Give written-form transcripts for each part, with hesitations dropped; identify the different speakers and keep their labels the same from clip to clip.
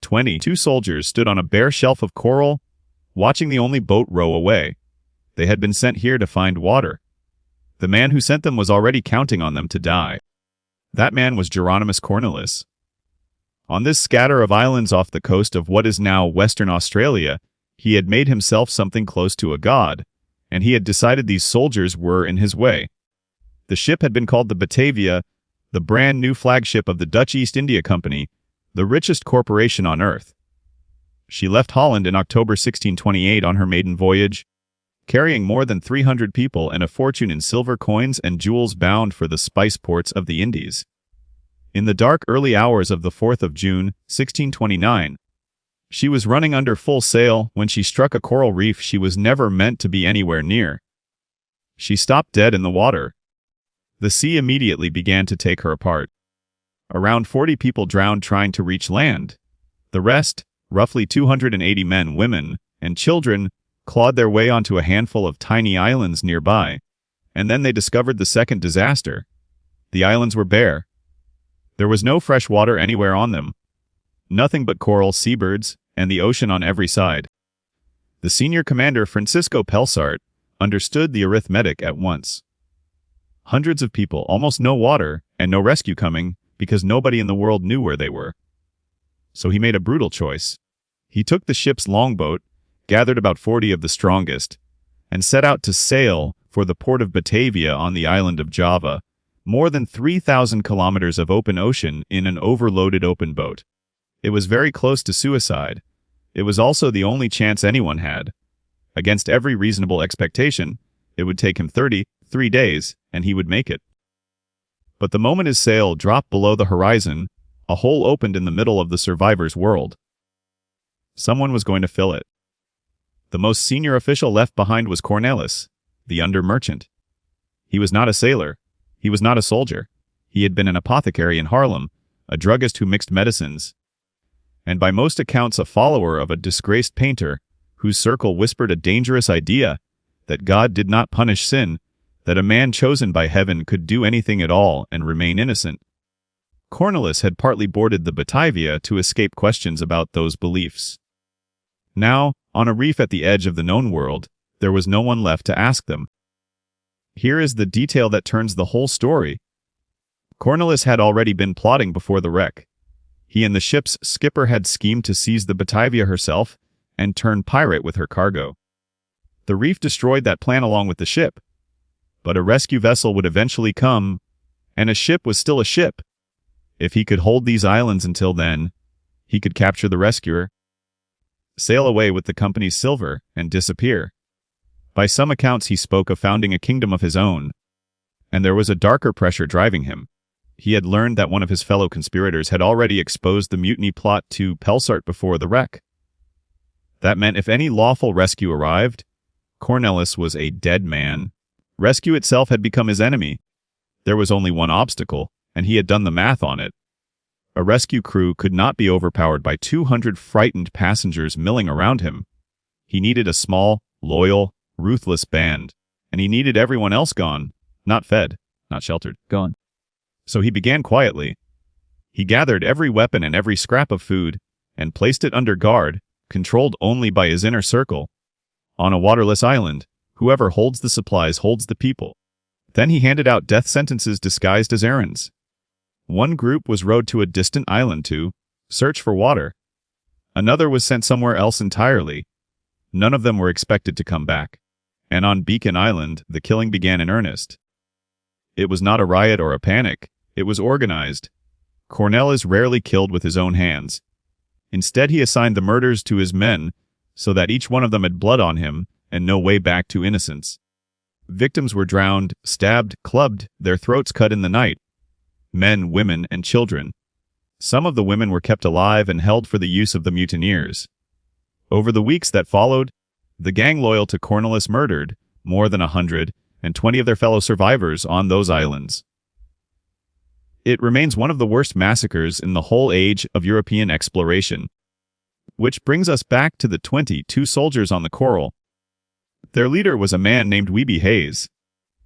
Speaker 1: 22 soldiers stood on a bare shelf of coral, watching the only boat row away. They had been sent here to find water. The man who sent them was already counting on them to die. That man was Jeronimus Cornelisz. On this scatter of islands off the coast of what is now Western Australia, he had made himself something close to a god, and he had decided these soldiers were in his way. The ship had been called the Batavia, the brand new flagship of the Dutch East India Company, the richest corporation on earth. She left Holland in October 1628 on her maiden voyage, carrying more than 300 people and a fortune in silver coins and jewels bound for the spice ports of the Indies. In the dark early hours of the 4th of June, 1629, she was running under full sail when she struck a coral reef she was never meant to be anywhere near. She stopped dead in the water. The sea immediately began to take her apart. Around 40 people drowned trying to reach land. The rest, roughly 280 men, women, and children, clawed their way onto a handful of tiny islands nearby, and then they discovered the second disaster. The islands were bare. There was no fresh water anywhere on them. Nothing but coral, seabirds, and the ocean on every side. The senior commander, Francisco Pelsaert, understood the arithmetic at once. Hundreds of people, almost no water, and no rescue coming, because nobody in the world knew where they were. So he made a brutal choice. He took the ship's longboat, gathered about 40 of the strongest, and set out to sail for the port of Batavia on the island of Java, more than 3,000 kilometers of open ocean in an overloaded open boat. It was very close to suicide. It was also the only chance anyone had. Against every reasonable expectation, it would take him 33 days, and he would make it. But the moment his sail dropped below the horizon, a hole opened in the middle of the survivor's world. Someone was going to fill it. The most senior official left behind was Cornelisz, the under-merchant. He was not a sailor. He was not a soldier. He had been an apothecary in Haarlem, a druggist who mixed medicines, and by most accounts a follower of a disgraced painter, whose circle whispered a dangerous idea, that God did not punish sin, that a man chosen by heaven could do anything at all and remain innocent. Cornelisz had partly boarded the Batavia to escape questions about those beliefs. Now, on a reef at the edge of the known world, there was no one left to ask them. Here is the detail that turns the whole story. Cornelisz had already been plotting before the wreck. He and the ship's skipper had schemed to seize the Batavia herself and turn pirate with her cargo. The reef destroyed that plan along with the ship. But a rescue vessel would eventually come, and a ship was still a ship. If he could hold these islands until then, he could capture the rescuer, sail away with the company's silver, and disappear. By some accounts he spoke of founding a kingdom of his own, and there was a darker pressure driving him. He had learned that one of his fellow conspirators had already exposed the mutiny plot to Pelsaert before the wreck. That meant if any lawful rescue arrived, Cornelisz was a dead man. Rescue itself had become his enemy. There was only one obstacle, and he had done the math on it. A rescue crew could not be overpowered by 200 frightened passengers milling around him. He needed a small, loyal, ruthless band, and he needed everyone else gone, not fed, not sheltered, gone. So he began quietly. He gathered every weapon and every scrap of food, and placed it under guard, controlled only by his inner circle. On a waterless island, whoever holds the supplies holds the people. Then he handed out death sentences disguised as errands. One group was rowed to a distant island to search for water. Another was sent somewhere else entirely. None of them were expected to come back. And on Beacon Island, the killing began in earnest. It was not a riot or a panic. It was organized. Cornelisz rarely killed with his own hands. Instead, he assigned the murders to his men, so that each one of them had blood on him and no way back to innocence. Victims were drowned, stabbed, clubbed, their throats cut in the night. Men, women, and children. Some of the women were kept alive and held for the use of the mutineers. Over the weeks that followed, the gang loyal to Cornelisz murdered more than 120 of their fellow survivors on those islands. It remains one of the worst massacres in the whole age of European exploration. Which brings us back to the 22 soldiers on the coral. Their leader was a man named Wiebbe Hayes.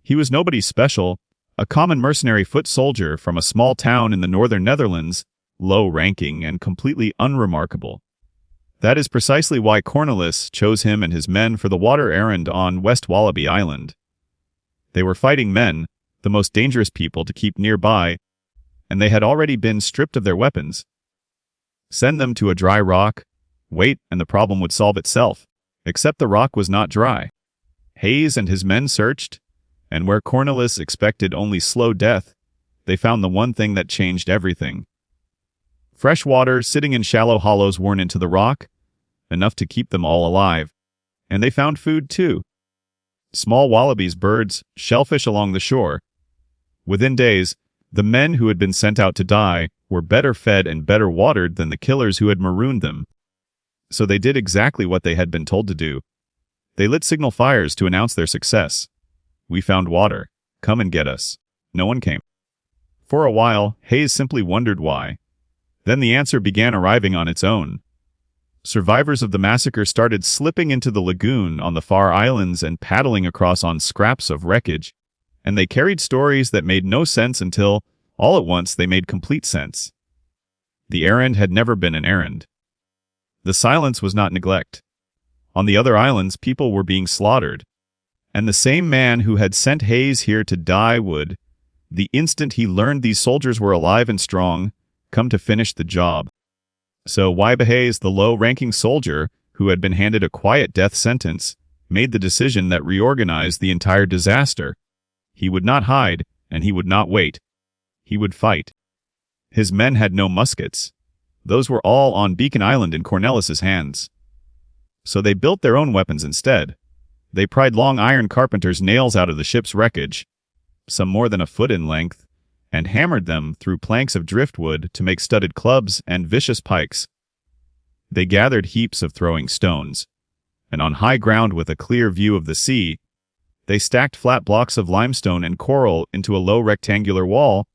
Speaker 1: He was nobody special, a common mercenary foot soldier from a small town in the northern Netherlands, low-ranking, and completely unremarkable. That is precisely why Cornelisz chose him and his men for the water errand on West Wallabi Island. They were fighting men, the most dangerous people to keep nearby, and they had already been stripped of their weapons. Send them to a dry rock, wait, and the problem would solve itself, except the rock was not dry. Hayes and his men searched, and where Cornelisz expected only slow death, they found the one thing that changed everything. Fresh water sitting in shallow hollows worn into the rock, enough to keep them all alive. And they found food too. Small wallabies, birds, shellfish along the shore. Within days, the men who had been sent out to die were better fed and better watered than the killers who had marooned them. So they did exactly what they had been told to do. They lit signal fires to announce their success. We found water. Come and get us. No one came. For a while, Hayes simply wondered why. Then the answer began arriving on its own. Survivors of the massacre started slipping into the lagoon on the far islands and paddling across on scraps of wreckage, and they carried stories that made no sense until, all at once, they made complete sense. The errand had never been an errand. The silence was not neglect. On the other islands, people were being slaughtered, and the same man who had sent Hayes here to die would, the instant he learned these soldiers were alive and strong, come to finish the job. So Wiebbe Hayes, the low-ranking soldier who had been handed a quiet death sentence, made the decision that reorganized the entire disaster. He would not hide, and he would not wait. He would fight. His men had no muskets. Those were all on Beacon Island in Cornelisz's hands. So they built their own weapons instead. They pried long iron carpenter's nails out of the ship's wreckage, some more than a foot in length, and hammered them through planks of driftwood to make studded clubs and vicious pikes. They gathered heaps of throwing stones, and on high ground with a clear view of the sea, they stacked flat blocks of limestone and coral into a low rectangular wall,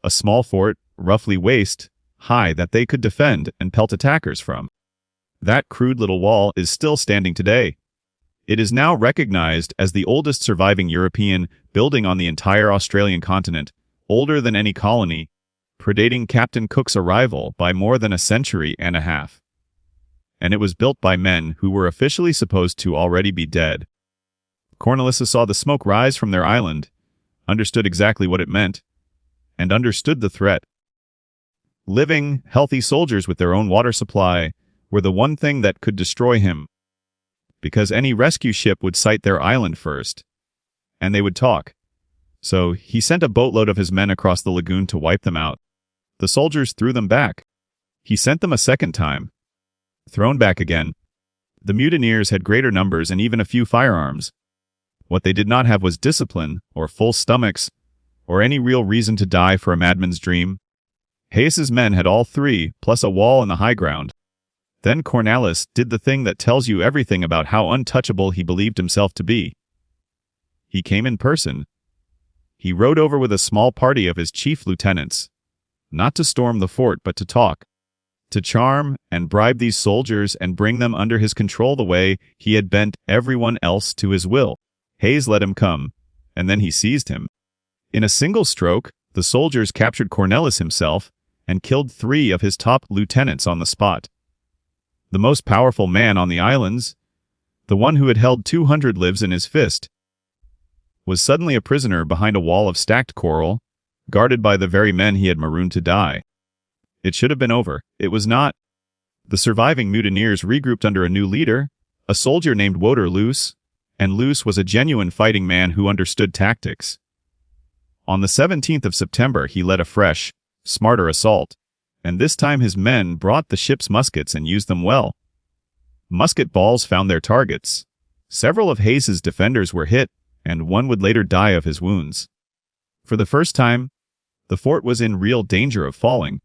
Speaker 1: a small fort, roughly waist high, that they could defend and pelt attackers from. That crude little wall is still standing today. It is now recognized as the oldest surviving European building on the entire Australian continent, older than any colony, predating Captain Cook's arrival by more than a century and a half. And it was built by men who were officially supposed to already be dead. Cornelisz saw the smoke rise from their island, understood exactly what it meant, and understood the threat. Living, healthy soldiers with their own water supply were the one thing that could destroy him, because any rescue ship would sight their island first, and they would talk. So he sent a boatload of his men across the lagoon to wipe them out. The soldiers threw them back. He sent them a second time. Thrown back again. The mutineers had greater numbers and even a few firearms. What they did not have was discipline, or full stomachs, or any real reason to die for a madman's dream. Hayes's men had all three, plus a wall in the high ground. Then Cornelisz did the thing that tells you everything about how untouchable he believed himself to be. He came in person. He rode over with a small party of his chief lieutenants, not to storm the fort but to talk, to charm and bribe these soldiers and bring them under his control the way he had bent everyone else to his will. Hayes let him come, and then he seized him. In a single stroke, the soldiers captured Cornelisz himself and killed 3 of his top lieutenants on the spot. The most powerful man on the islands, the one who had held 200 lives in his fist, was suddenly a prisoner behind a wall of stacked coral, guarded by the very men he had marooned to die. It should have been over. It was not. The surviving mutineers regrouped under a new leader, a soldier named Wouter Loos, and Loos was a genuine fighting man who understood tactics. On the 17th of September, he led a fresh, smarter assault, and this time his men brought the ship's muskets and used them well. Musket balls found their targets. Several of Hayes's defenders were hit, and one would later die of his wounds. For the first time, the fort was in real danger of falling.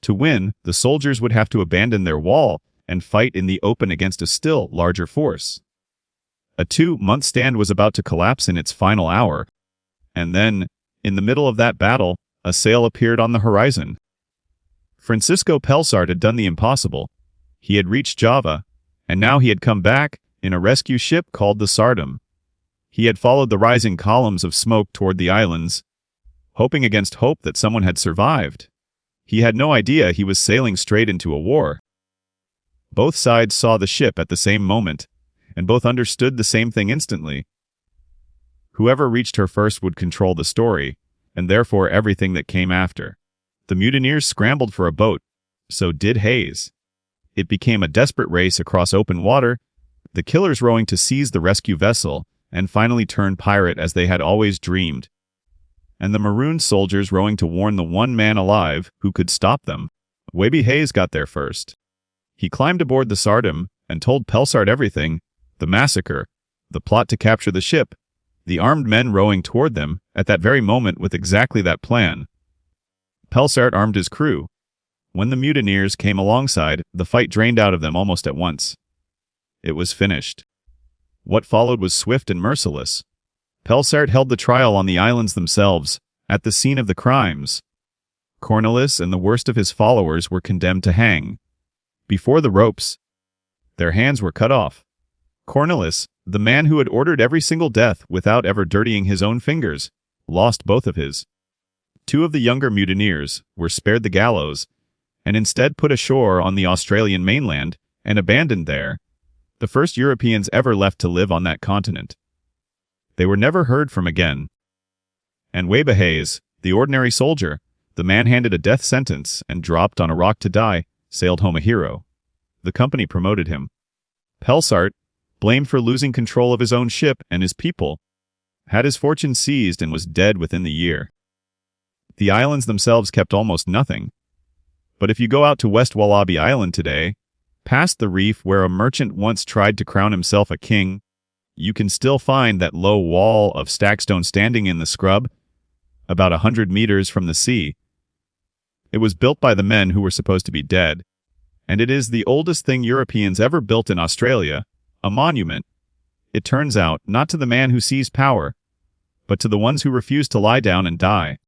Speaker 1: To win, the soldiers would have to abandon their wall and fight in the open against a still larger force. A 2-month stand was about to collapse in its final hour, and then, in the middle of that battle, a sail appeared on the horizon. Francisco Pelsaert had done the impossible. He had reached Java, and now he had come back in a rescue ship called the Sardom. He had followed the rising columns of smoke toward the islands, hoping against hope that someone had survived. He had no idea he was sailing straight into a war. Both sides saw the ship at the same moment, and both understood the same thing instantly. Whoever reached her first would control the story, and therefore everything that came after. The mutineers scrambled for a boat, so did Hayes. It became a desperate race across open water, the killers rowing to seize the rescue vessel, and finally turn pirate as they had always dreamed, and the marooned soldiers rowing to warn the one man alive who could stop them. Wiebbe Hayes got there first. He climbed aboard the Sardem and told Pelsaert everything, the massacre, the plot to capture the ship, the armed men rowing toward them at that very moment with exactly that plan. Pelsaert armed his crew. When the mutineers came alongside, the fight drained out of them almost at once. It was finished. What followed was swift and merciless. Pelsaert held the trial on the islands themselves, at the scene of the crimes. Cornelisz and the worst of his followers were condemned to hang. Before the ropes, their hands were cut off. Cornelisz, the man who had ordered every single death without ever dirtying his own fingers, lost both of his. 2 of the younger mutineers were spared the gallows, and instead put ashore on the Australian mainland and abandoned there, the first Europeans ever left to live on that continent. They were never heard from again. And Wiebbe Hayes, the ordinary soldier, the man handed a death sentence and dropped on a rock to die, sailed home a hero. The company promoted him. Pelsaert, blamed for losing control of his own ship and his people, had his fortune seized and was dead within the year. The islands themselves kept almost nothing. But if you go out to West Wallabi Island today, past the reef where a merchant once tried to crown himself a king, you can still find that low wall of stackstone standing in the scrub, about 100 meters from the sea. It was built by the men who were supposed to be dead, and it is the oldest thing Europeans ever built in Australia, a monument. It turns out, not to the man who seized power, but to the ones who refused to lie down and die.